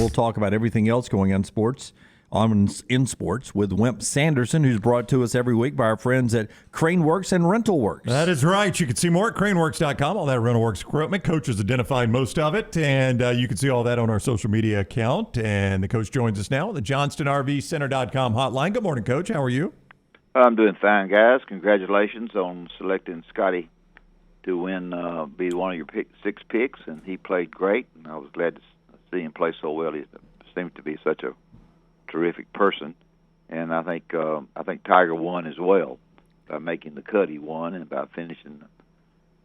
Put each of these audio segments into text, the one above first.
we'll talk about everything else going on in sports with Wimp Sanderson, who's brought to us every week by our friends at Craneworks and Rental Works. That is right. You can see more at craneworks.com. All that Rental Works equipment. Coach has identified most of it, and you can see all that on our social media account. And the coach joins us now on the JohnstonRVCenter.com hotline. Good morning, Coach. How are you? I'm doing fine, guys. Congratulations on selecting Scotty to win, be one of your six picks, and he played great, and I was glad to see him play so well. He seems to be such a terrific person, and I think Tiger won as well by making the cut. He won, and by finishing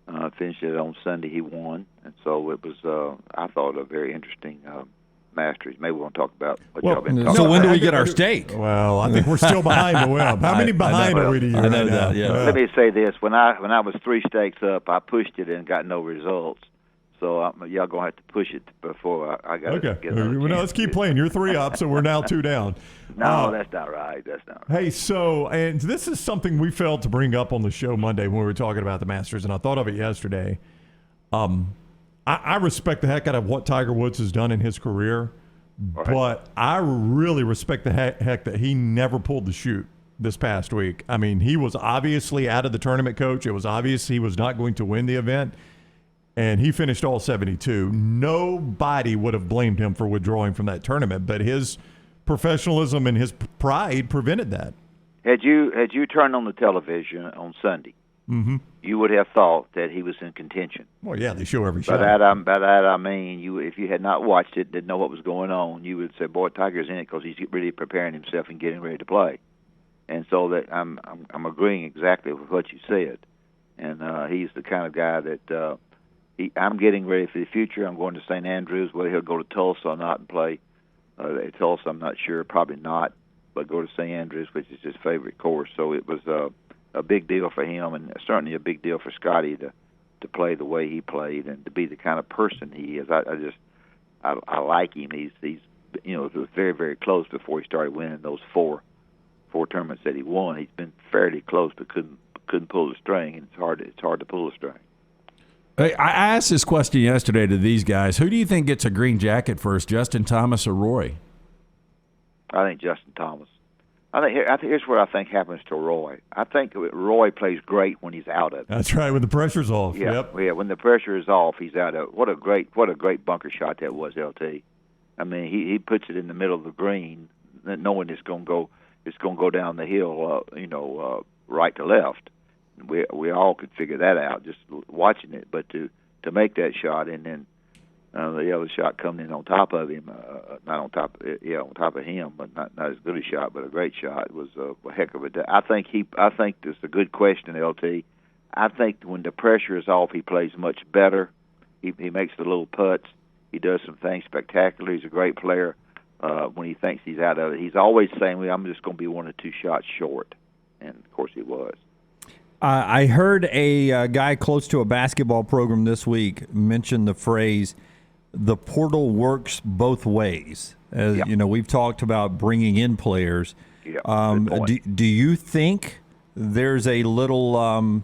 it on Sunday, he won, and so it was I thought a very interesting Masters. Maybe we won't talk about what y'all been talking about. So when do we get our steak? Well, I think we're still behind the Wimp. How many behind are we to you right now? Yeah. Let me say this: when I was 3 stakes up, I pushed it and got no results. So y'all gonna have to push it before I got to get another chance. Let's keep playing. You're 3 up, so we're now 2 down. No, that's not right. That's not right. Hey, so, and this is something we failed to bring up on the show Monday when we were talking about the Masters, and I thought of it yesterday. I respect the heck out of what Tiger Woods has done in his career, right, but I really respect the heck that he never pulled the chute this past week. I mean, he was obviously out of the tournament, Coach. It was obvious he was not going to win the event, and he finished all 72. Nobody would have blamed him for withdrawing from that tournament, but his professionalism and his pride prevented that. Had you turned on the television on Sunday, mm-hmm, you would have thought that he was in contention. Well, yeah, they show every shot. By that I mean, if you had not watched it, didn't know what was going on, you would say, "Boy, Tiger's in it because he's really preparing himself and getting ready to play." And so that I'm agreeing exactly with what you said. And he's the kind of guy that I'm getting ready for the future. I'm going to St. Andrews. Whether he'll go to Tulsa or not and play at Tulsa, I'm not sure. Probably not, but go to St. Andrews, which is his favorite course. So it was a big deal for him, and certainly a big deal for Scotty to play the way he played and to be the kind of person he is. I like him. He's it was very, very close before he started winning those four tournaments that he won. He's been fairly close, but couldn't pull the string, and it's hard to pull the string. Hey, I asked this question yesterday to these guys. Who do you think gets a green jacket first, Justin Thomas or Roy? I think Justin Thomas. I think here's what I think happens to Roy. I think Roy plays great when he's out of it. That's right, when the pressure's off. Yeah, yep. Yeah. When the pressure is off, he's out of it. What a great bunker shot that was, LT. I mean, he puts it in the middle of the green, knowing it's going to go down the hill, right to left. We all could figure that out just watching it. But to make that shot and then the other shot coming in on top of him, on top of him, but not as good a shot, but a great shot. It was a heck of a day. I think this is a good question, LT. I think when the pressure is off, he plays much better. He makes the little putts. He does some things spectacular. He's a great player. When he thinks he's out of it, he's always saying, "Well, I'm just going to be 1 or 2 shots short," and of course he was. I heard a guy close to a basketball program this week mention the phrase, "The portal works both ways." Yep. We've talked about bringing in players. Yep, do you think there's a little,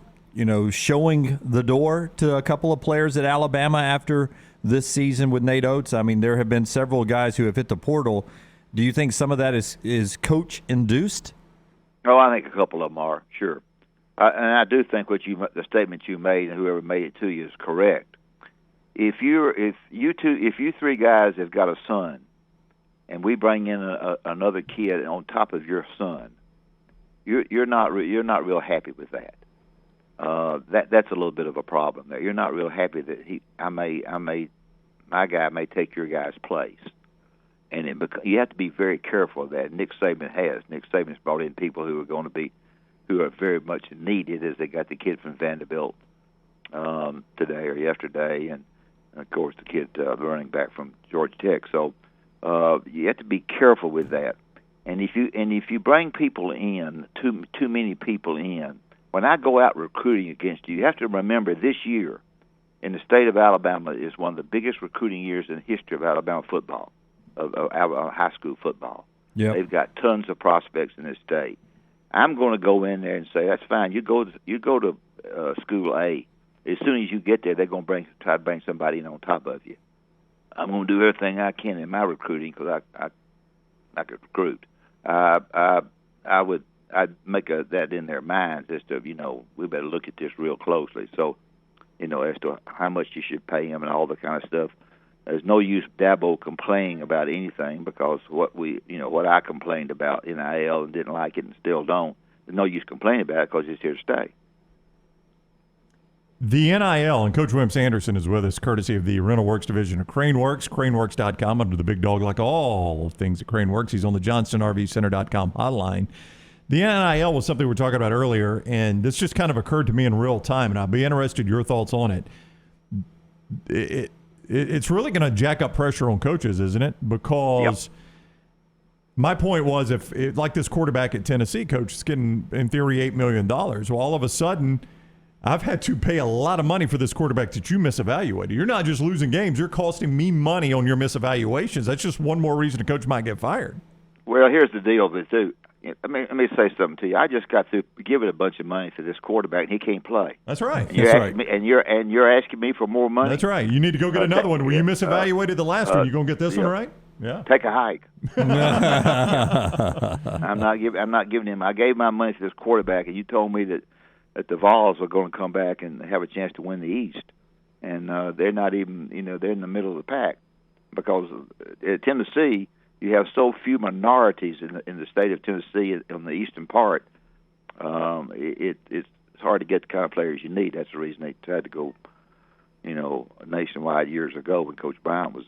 showing the door to a couple of players at Alabama after this season with Nate Oates? I mean, there have been several guys who have hit the portal. Do you think some of that is coach-induced? Oh, I think a couple of them are, sure. And I do think the statement you made, and whoever made it to you, is correct. If you 3 guys have got a son, and we bring in another kid on top of your son, you're not real happy with that. That's a little bit of a problem there. You're not real happy that my guy may take your guy's place, and you have to be very careful of that. Nick Saban's brought in people who are very much needed, as they got the kid from Vanderbilt today or yesterday, and of course the kid running back from Georgia Tech. So you have to be careful with that. And if you bring people in, too many people in, when I go out recruiting against you have to remember this year in the state of Alabama is one of the biggest recruiting years in the history of Alabama football, of high school football. Yep. They've got tons of prospects in this state. I'm going to go in there and say, that's fine. You go to school A. As soon as you get there, they're going to try to bring somebody in on top of you. I'm going to do everything I can in my recruiting because I could recruit. I'd make that in their minds as to, we better look at this real closely. So, as to how much you should pay him and all that kind of stuff. There's no use Dabo complaining about anything because what I complained about NIL and didn't like it and still don't. There's no use complaining about it because it's here to stay. The NIL, and Coach Wimp Sanderson is with us, courtesy of the Rental Works division of Craneworks, craneworks.com, under the big dog like all things at Craneworks. He's on the JohnstonRVCenter.com hotline. The NIL was something we were talking about earlier, and this just kind of occurred to me in real time, and I'd be interested in your thoughts on it. It's really going to jack up pressure on coaches, isn't it? Because my point was, if like this quarterback at Tennessee, coach is getting, in theory, $8 million. Well, all of a sudden, I've had to pay a lot of money for this quarterback that you misevaluated. You're not just losing games. You're costing me money on your misevaluations. That's just one more reason a coach might get fired. Well, here's the deal, too. Let me say something to you. I just got through giving a bunch of money to this quarterback, and he can't play. That's right. You're asking me for more money. That's right. You need to go get another one. Where you misevaluated the last one, you gonna get this one right? Yeah. Take a hike. I'm not giving him. I gave my money to this quarterback, and you told me that the Vols are going to come back and have a chance to win the East, and they're not even. They're in the middle of the pack because at Tennessee. You have so few minorities in the state of Tennessee on the eastern part. It's hard to get the kind of players you need. That's the reason they tried to go, nationwide years ago when Coach Brown was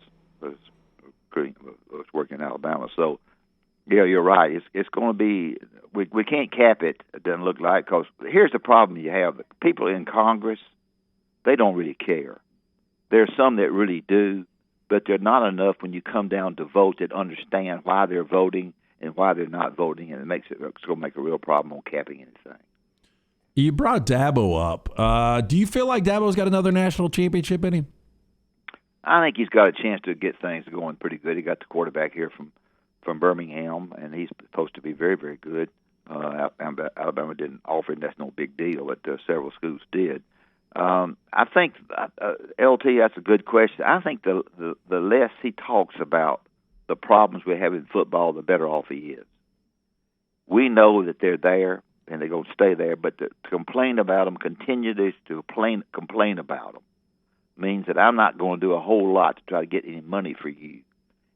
working in Alabama. So, yeah, you're right. It's going to be. We can't cap it. It doesn't look like, because here's the problem you have: people in Congress, they don't really care. There's some that really do. But they're not enough when you come down to vote that understand why they're voting and why they're not voting, and it's going to make a real problem on capping anything. You brought Dabo up. Do you feel like Dabo's got another national championship in him? I think he's got a chance to get things going pretty good. He got the quarterback here from Birmingham, and he's supposed to be very, very good. Alabama didn't offer him. That's no big deal, but several schools did. I think, LT, that's a good question. I think the less he talks about the problems we have in football, the better off he is. We know that they're there, and they're going to stay there, but to complain about them, continue to complain about them, means that I'm not going to do a whole lot to try to get any money for you.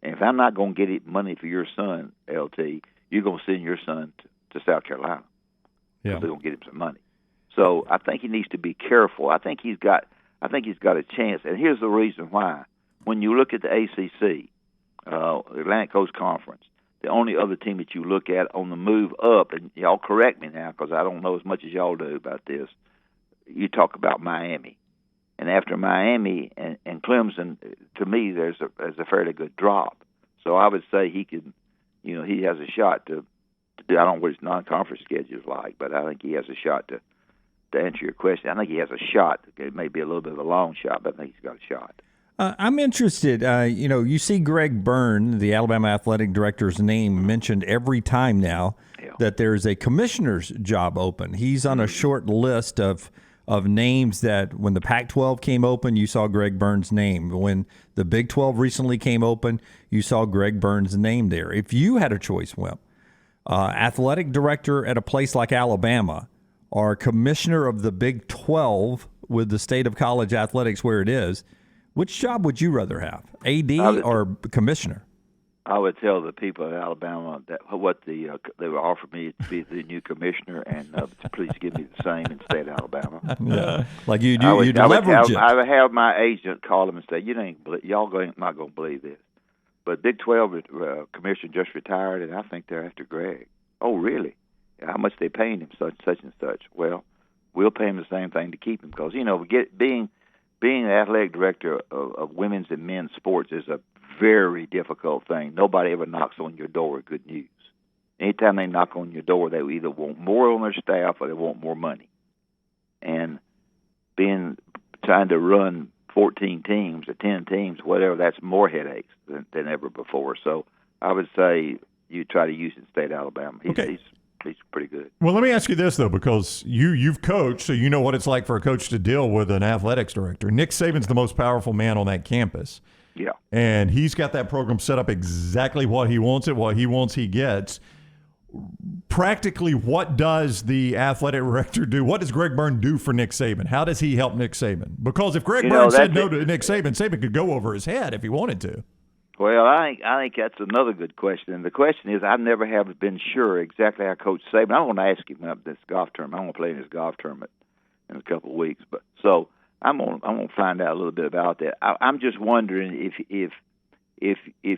And if I'm not going to get any money for your son, LT, you're going to send your son to South Carolina. Yeah. They're going to get him some money. So I think he needs to be careful. I think he's got a chance, and here's the reason why. When you look at the ACC, Atlantic Coast Conference, the only other team that you look at on the move up, and y'all correct me now because I don't know as much as y'all do about this, you talk about Miami. And after Miami and Clemson, to me, there's a fairly good drop. So I would say he can, he has a shot to do. I don't know what his non-conference schedule is like, but I think he has a shot to answer your question. I think he has a shot. It may be a little bit of a long shot, but I think he's got a shot. I'm interested. You see Greg Byrne, the Alabama athletic director's name mentioned every time now that there's a commissioner's job open. He's on a short list of names that when the Pac-12 came open, you saw Greg Byrne's name. When the Big 12 recently came open, you saw Greg Byrne's name there. If you had a choice, Wimp, athletic director at a place like Alabama, or commissioner of the Big 12 with the state of college athletics where it is, which job would you rather have, AD or commissioner? I would tell the people of Alabama that they would offer me to be the new commissioner, and to please give me the same and stay at Alabama. Yeah, like you do. You'd leverage it. I would have my agent call them and say, y'all not going to believe this, but Big 12 commissioner just retired, and I think they're after Greg. Oh, really? How much they paying him, such and such? Well, we'll pay him the same thing to keep him, because being the athletic director of women's and men's sports is a very difficult thing. Nobody ever knocks on your door with good news. Anytime they knock on your door, they either want more on their staff or they want more money. And trying to run 14 teams or 10 teams, whatever, that's more headaches than ever before. So I would say you try to use it in state of Alabama. He's pretty good. Well, let me ask you this, though, because you've coached, so you know what it's like for a coach to deal with an athletics director. Nick Saban's the most powerful man on that campus. Yeah. And he's got that program set up exactly what he wants he gets. Practically, what does the athletic director do? What does Greg Byrne do for Nick Saban? How does he help Nick Saban? Because if Greg Byrne said no to Nick Saban, Saban could go over his head if he wanted to. Well, I think that's another good question. And the question is, I never have been sure exactly how Coach Saban. I want to ask him about this golf tournament. I want to play in his golf tournament in a couple of weeks. But so I'm gonna find out a little bit about that. I'm just wondering if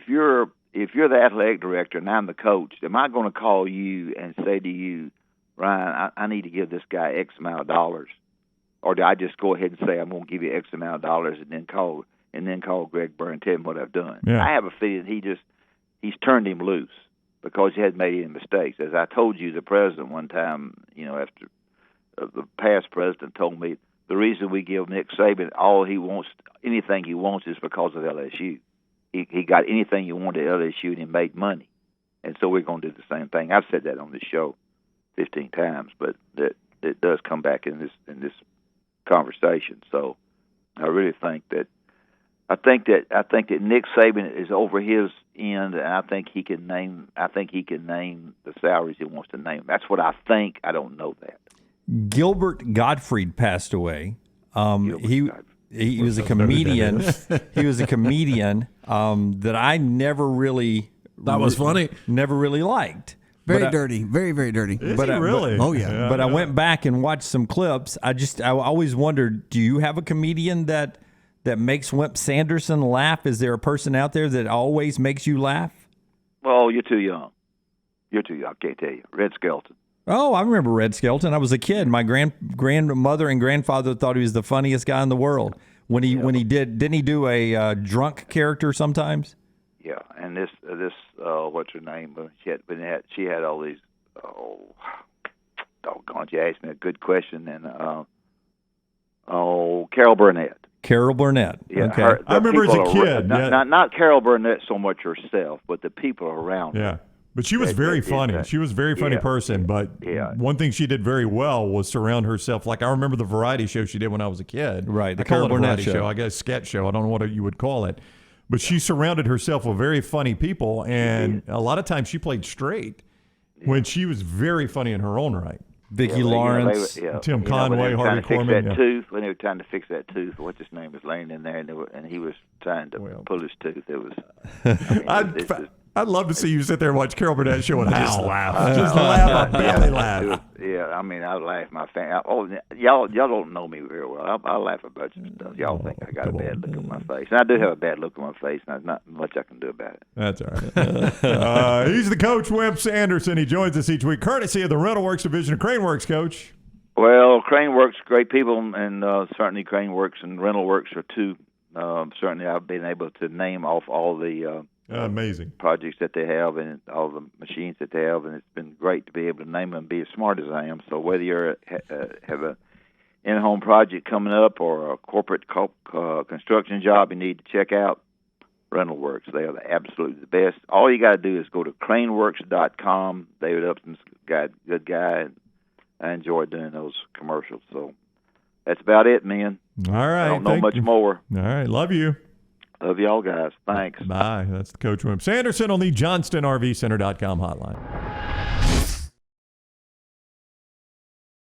you're the athletic director and I'm the coach, am I going to call you and say to you, Ryan, I need to give this guy X amount of dollars, or do I just go ahead and say I'm going to give you X amount of dollars and then call Greg Byrne and tell him what I've done? Yeah. I have a feeling he's turned him loose because he hadn't made any mistakes. As I told you, the president one time, after the past president told me the reason we give Nick Saban anything he wants is because of LSU. He got anything he wanted at LSU and he made money. And so we're going to do the same thing. I've said that on this show 15 times, but that it does come back in this conversation. So I really think that Nick Saban is over his end, and I think he can name the salaries he wants to name. That's what I think. I don't know that. Gilbert Gottfried passed away. He was a comedian. He was a comedian that I never really Never really liked. Very dirty. Very, very dirty. Is he really? Oh, yeah. But I went back and watched some clips. I always wondered, do you have a comedian that makes Wimp Sanderson laugh? Is there a person out there that always makes you laugh? Well, you're too young. I can't tell you. Red Skelton. Oh, I remember Red Skelton. I was a kid. My grandmother and grandfather thought he was the funniest guy in the world. When he didn't he do a drunk character sometimes? Yeah, and this what's her name? She had all these. Oh, doggone! You asked me a good question, and Carol Burnett. Carol Burnett. Yeah, okay. I remember as a kid. Not Carol Burnett so much herself, but the people around her. Yeah. But she was very funny. She was a very funny person. But one thing she did very well was surround herself. Like, I remember the variety show she did when I was a kid. Right, the I call Carol it a Burnett variety show. I guess sketch show. I don't know what you would call it. But she surrounded herself with very funny people. And a lot of times she played straight when she was very funny in her own right. Vicki Lawrence, Tim Conway, Harvey Korman. When they were trying to fix that tooth, what's his name was laying in there, and he was trying to pull his tooth. It was. I'd love to see you sit there and watch Carol Burnett show and just laugh. Just laugh. I barely laugh. I laugh my fan. Y'all don't know me very well. I laugh a bunch of stuff. Y'all think I got a bad look on my face. And I do have a bad look on my face, and there's not much I can do about it. That's all right. He's the coach, Wimp Sanderson. He joins us each week, courtesy of the Rental Works division of Crane Works, Coach. Well, Crane Works, great people, and certainly Crane Works and Rental Works are two. Certainly I've been able to name off all the amazing projects that they have and all the machines that they have, and it's been great to be able to name them and be as smart as I am. So whether you have a in-home project coming up or a corporate construction job you need to check out, Rental Works. They are absolutely the best. All you got to do is go to craneworks.com. David Upton's good guy, and I enjoy doing those commercials. So that's about it, man. All right. I don't know much more. All right. Love you. Love y'all guys. Thanks. Bye. That's the Coach Wimp Sanderson on the JohnstonRVCenter.com hotline.